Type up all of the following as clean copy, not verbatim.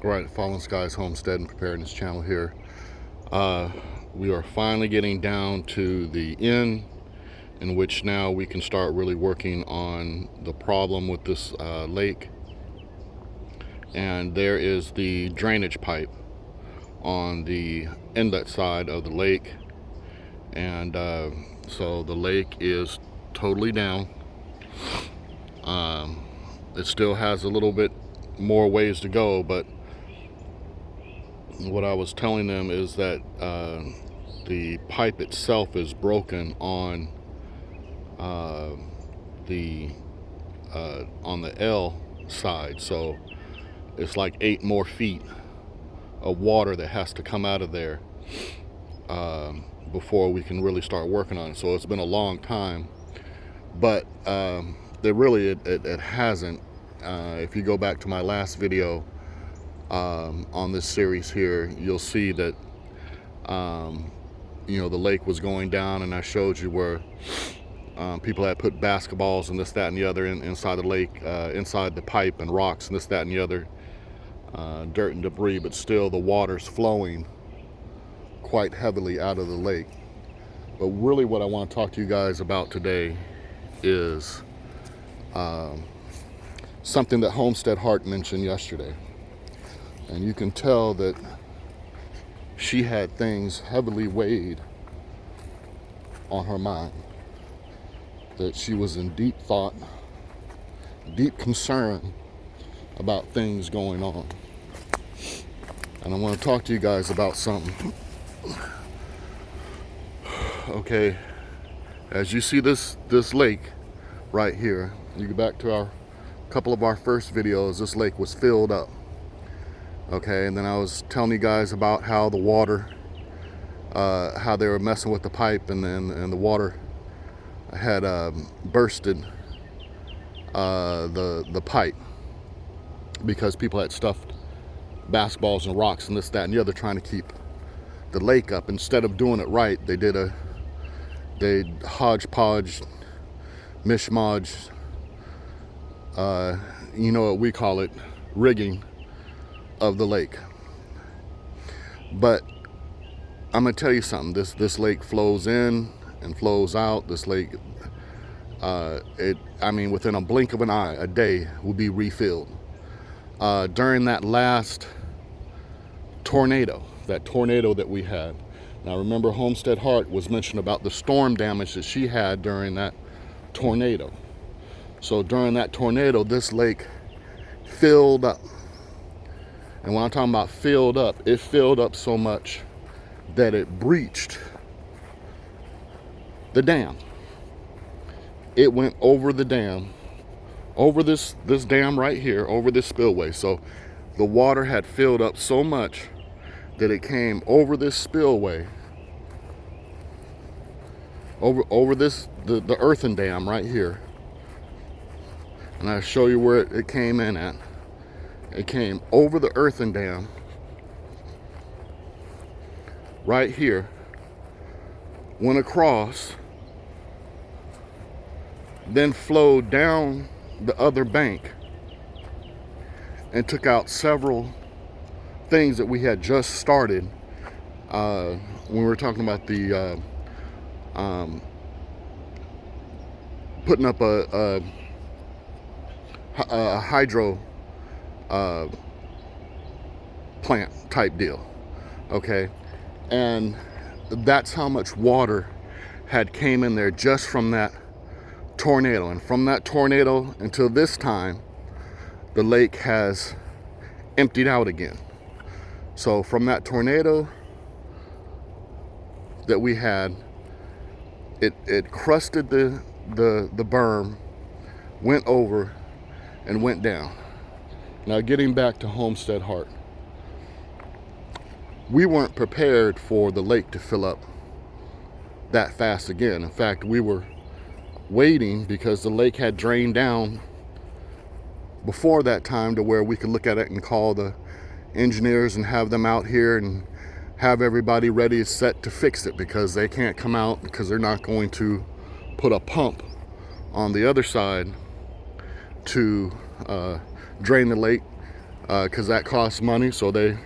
Right, Fallen Skies Homestead and Preparedness channel here. We are finally getting down to the end in which now we can start really working on the problem with this lake. And there is the drainage pipe on the inlet side of the lake. And so the lake is totally down. It still has a little bit more ways to go, but what I was telling them is that the pipe itself is broken on the L side, so it's like 8 more feet of water that has to come out of there before we can really start working on it. So it's been a long time, but it hasn't. If you go back to my last video on this series here, you'll see that the lake was going down, and I showed you where people had put basketballs and this, that, and the other inside the lake, inside the pipe, and rocks and this, that, and the other, dirt and debris, but still the water's flowing quite heavily out of the lake. But really what I want to talk to you guys about today is something that Homestead Heart mentioned yesterday. And you can tell that she had things heavily weighed on her mind, that she was in deep thought, deep concern about things going on. And I want to talk to you guys about something. Okay, as you see this lake right here, you go back to a couple of our first videos, this lake was filled up. Okay, and then I was telling you guys about how the water, how they were messing with the pipe, and the water had bursted the pipe because people had stuffed basketballs and rocks and this, that, and the other, trying to keep the lake up. Instead of doing it right, they hodgepodge, mishmash, what we call it, rigging of the lake. But I'm gonna tell you something. This lake flows in and flows out. This lake, within a blink of an eye, a day will be refilled. During that last tornado that we had. Now remember, Homestead Heart was mentioned about the storm damage that she had during that tornado. So during that tornado, this lake filled up. And when I'm talking about filled up, it filled up so much that it breached the dam. It went over the dam, over this dam right here, over this spillway. So the water had filled up so much that it came over this spillway, over the earthen dam right here. And I'll show you where it came in at. It came over the earthen dam right here, went across, then flowed down the other bank and took out several things that we had just started when we were talking about the putting up a hydro plant type deal. Okay, and that's how much water had came in there just from that tornado. And from that tornado until this time, the lake has emptied out again. So from that tornado that we had, it crusted the berm, went over, and went down. Now getting back to Homestead Heart, we weren't prepared for the lake to fill up that fast again. In fact, we were waiting because the lake had drained down before that time to where we could look at it and call the engineers and have them out here and have everybody ready set to fix it, because they can't come out because they're not going to put a pump on the other side to drain the lake because that costs money. So they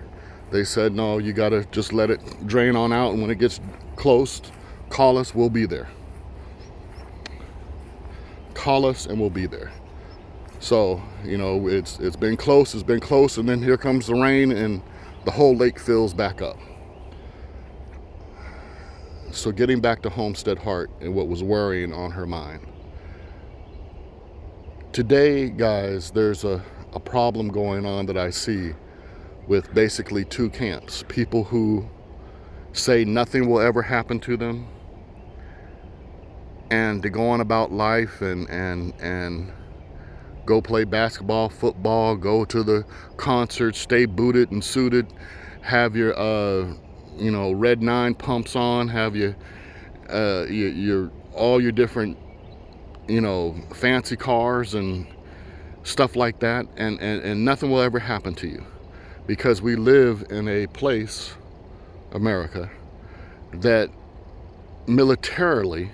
said, no, you got to just let it drain on out, and when it gets close, call us, we'll be there. Call us and we'll be there. So, you know, it's been close, and then here comes the rain and the whole lake fills back up. So getting back to Homestead Heart and what was worrying on her mind. Today, guys, there's a problem going on that I see with basically two camps. People who say nothing will ever happen to them, and to go on about life and go play basketball, football, go to the concert, stay booted and suited, have your Red 9 pumps on, have your all your different fancy cars and stuff like that, and nothing will ever happen to you, because we live in a place, America, that militarily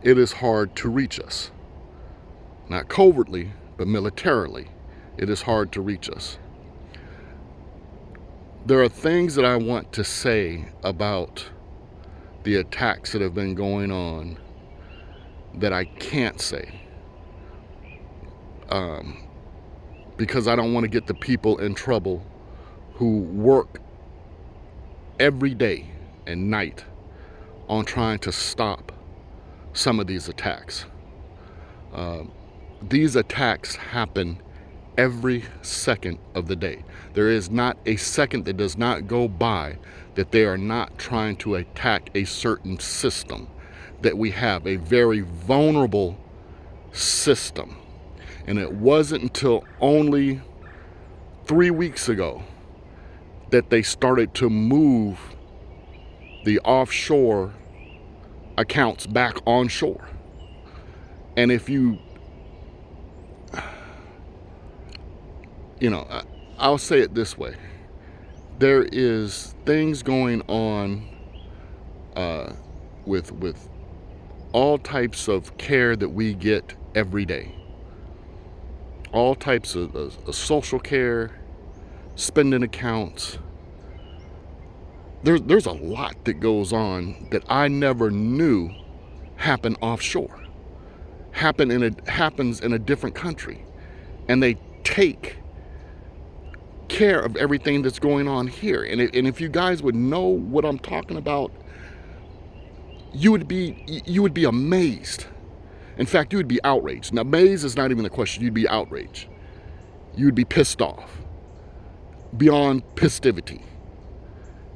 it is hard to reach us. Not covertly, but militarily it is hard to reach us. There are things that I want to say about the attacks that have been going on that I can't say, because I don't want to get the people in trouble who work every day and night on trying to stop some of these attacks. These attacks happen every second of the day. There is not a second that does not go by that they are not trying to attack a certain system that we have, a very vulnerable system. And it wasn't until only 3 weeks ago that they started to move the offshore accounts back onshore. And if I'll say it this way. There is things going on with all types of care that we get every day. All types of social care, spending accounts. There's a lot that goes on that I never knew happened offshore. Happens in a different country. And they take care of everything that's going on here. And if you guys would know what I'm talking about, you would be amazed. In fact, you would be outraged. Now, amazed is not even the question. You'd be outraged. You would be pissed off, beyond pistivity,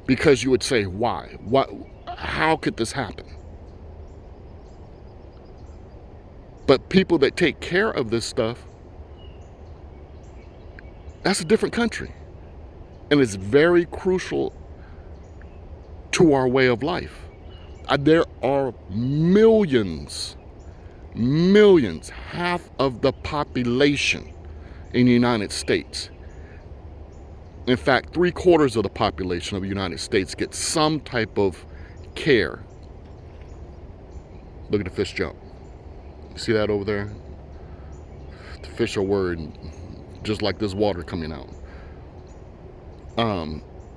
because you would say, why? What? How could this happen? But people that take care of this stuff, that's a different country. And it's very crucial to our way of life. There are millions, half of the population in the United States. In fact, 3/4 of the population of the United States get some type of care. Look at the fish jump. You see that over there? The fish are worried, just like this water coming out.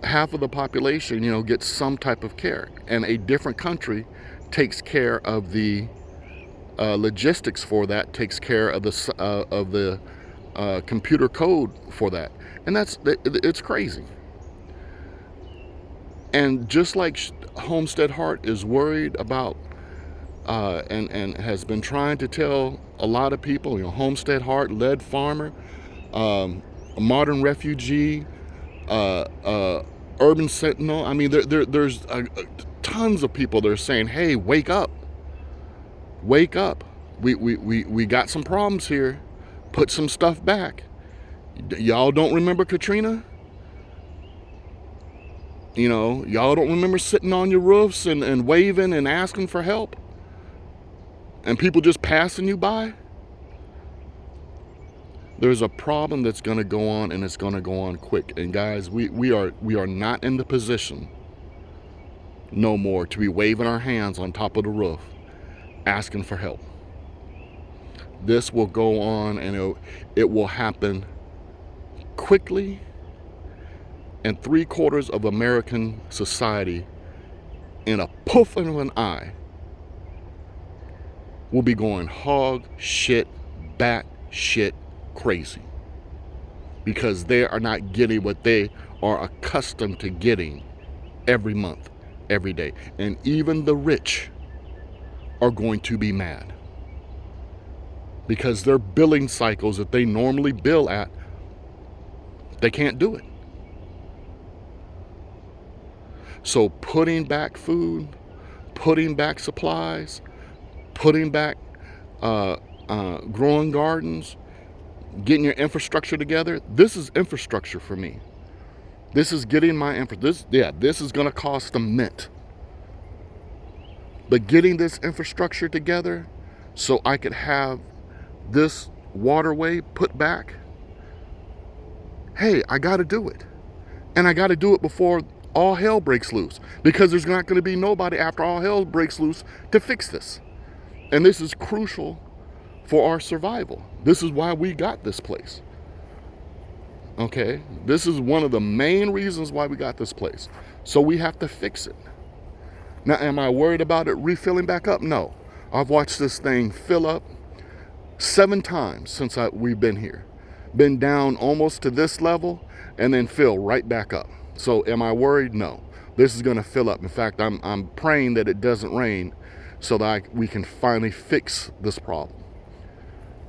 Half of the population, gets some type of care, and a different country takes care of the logistics for that, takes care of the computer code for that, and it's crazy. And just like Homestead Heart is worried about and has been trying to tell a lot of people, Homestead Heart, Lead Farmer, a Modern Refugee, Urban Sentinel. I mean, there's tons of people that are saying, hey, wake up. Wake up. We got some problems here. Put some stuff back. Y'all don't remember Katrina? Y'all don't remember sitting on your roofs and waving and asking for help? And people just passing you by? There's a problem that's going to go on, and it's going to go on quick. And guys, we are not in the position no more to be waving our hands on top of the roof asking for help. This will go on, and it will happen quickly, and 3/4 of American society, in a puff of an eye, will be going hog shit, bat shit crazy, because they are not getting what they are accustomed to getting every month, every day. And even the rich are going to be mad, because their billing cycles that they normally bill at, they can't do it. So putting back food, putting back supplies, putting back growing gardens, getting your infrastructure together. This is infrastructure for me. This is getting my infrastructure. This is going to cost a mint. But getting this infrastructure together so I could have this waterway put back, hey, I got to do it. And I got to do it before all hell breaks loose, because there's not going to be nobody after all hell breaks loose to fix this. And this is crucial for our survival. This is why we got this place. Okay? This is one of the main reasons why we got this place. So we have to fix it. Now, am I worried about it refilling back up? No. I've watched this thing fill up 7 times since we've been here. Been down almost to this level and then fill right back up. So am I worried? No. This is going to fill up. In fact, I'm praying that it doesn't rain so that we can finally fix this problem.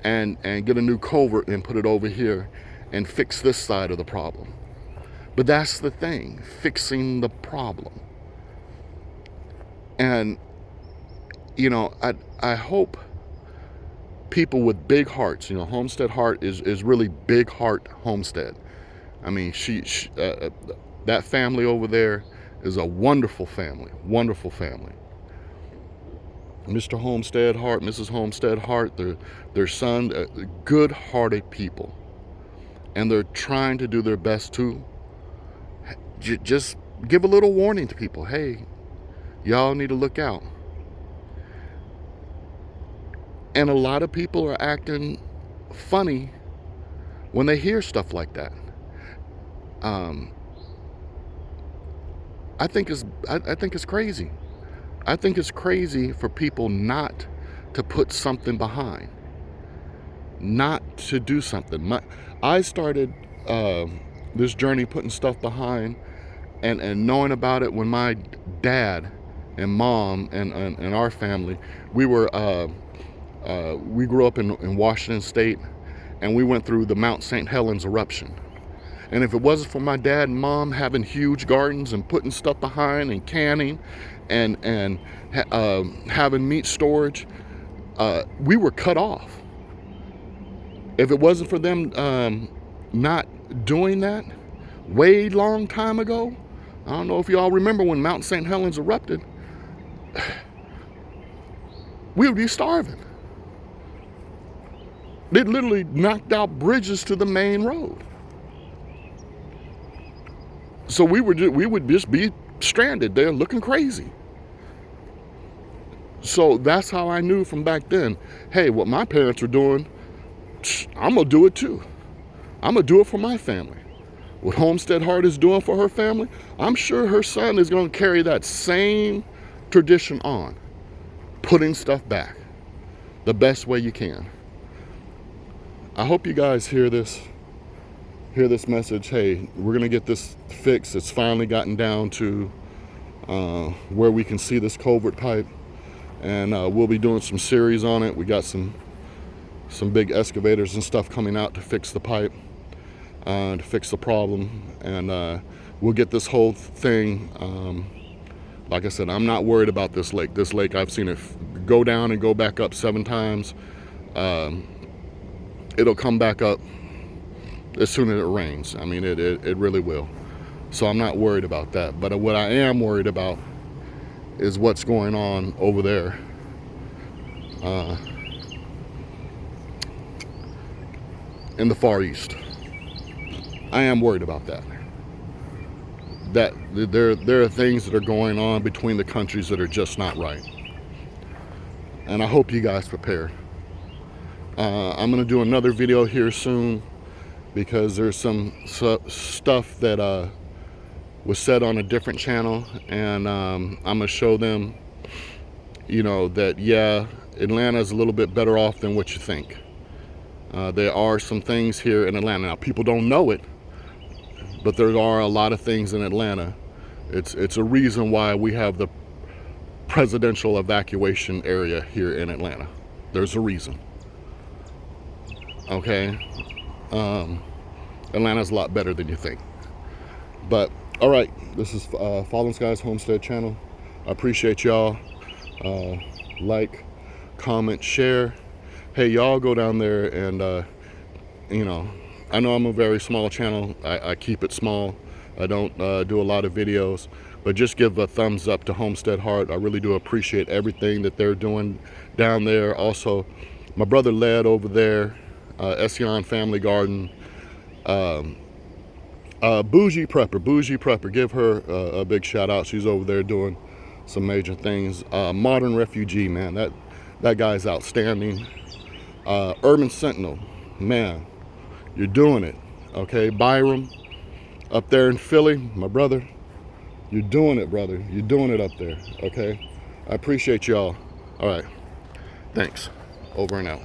And get a new culvert and put it over here and fix this side of the problem. But that's the thing, fixing the problem. And, you know, I hope people with big hearts, you know, Homestead Heart is really Big Heart Homestead. I mean, that family over there is a wonderful family, wonderful family. Mr. Homestead Heart, Mrs. Homestead Heart, their son, good-hearted people. And they're trying to do their best to just give a little warning to people. Hey, y'all need to look out. And a lot of people are acting funny when they hear stuff like that. I think it's crazy. I think it's crazy for people not to put something behind, not to do something. I started this journey putting stuff behind and knowing about it when my dad and mom and our family, we grew up in Washington State, and we went through the Mount St. Helens eruption. And if it wasn't for my dad and mom having huge gardens and putting stuff behind and canning and having meat storage, we were cut off. If it wasn't for them not doing that way long time ago, I don't know if you all remember when Mount St. Helens erupted, we would be starving. They literally knocked out bridges to the main road. So we would just be stranded there looking crazy. So that's how I knew from back then, hey, what my parents were doing, I'm going to do it too. I'm going to do it for my family. What Homestead Heart is doing for her family, I'm sure her son is going to carry that same tradition on, putting stuff back the best way you can. I hope you guys hear this message. Hey, we're going to get this fixed. It's finally gotten down to where we can see this culvert pipe, and we'll be doing some series on it. We got some big excavators and stuff coming out to fix the pipe, to fix the problem, and we'll get this whole thing. Like I said, I'm not worried about this lake. This lake, I've seen it go down and go back up 7 times. It'll come back up as soon as it rains. I mean, it really will. So I'm not worried about that. But what I am worried about is what's going on over there. In the Far East. I am worried about that. That there are things that are going on between the countries that are just not right. And I hope you guys prepare. I'm going to do another video here soon because there's some stuff that was said on a different channel, and I'm gonna show them, you know, that yeah, Atlanta is a little bit better off than what you think. There are some things here in Atlanta. Now, people don't know it, but there are a lot of things in Atlanta. It's a reason why we have the presidential evacuation area here in Atlanta. There's a reason. Okay, Atlanta's a lot better than you think. But all right, this is Fallen Skies Homestead channel. I appreciate y'all. Like, comment, share. Hey, y'all go down there and you know, I know I'm a very small channel. I keep it small. I don't do a lot of videos, but just give a thumbs up to Homestead Heart. I really do appreciate everything that they're doing down there. Also, my brother Led over there, Ession Family Garden, Bougie Prepper, give her a big shout out. She's over there doing some major things. Modern Refugee, man, that guy's outstanding. Urban Sentinel, man, you're doing it. Okay, Byram up there in Philly, my brother, you're doing it, brother. You're doing it up there. Okay, I appreciate y'all. All right, thanks. Over and out.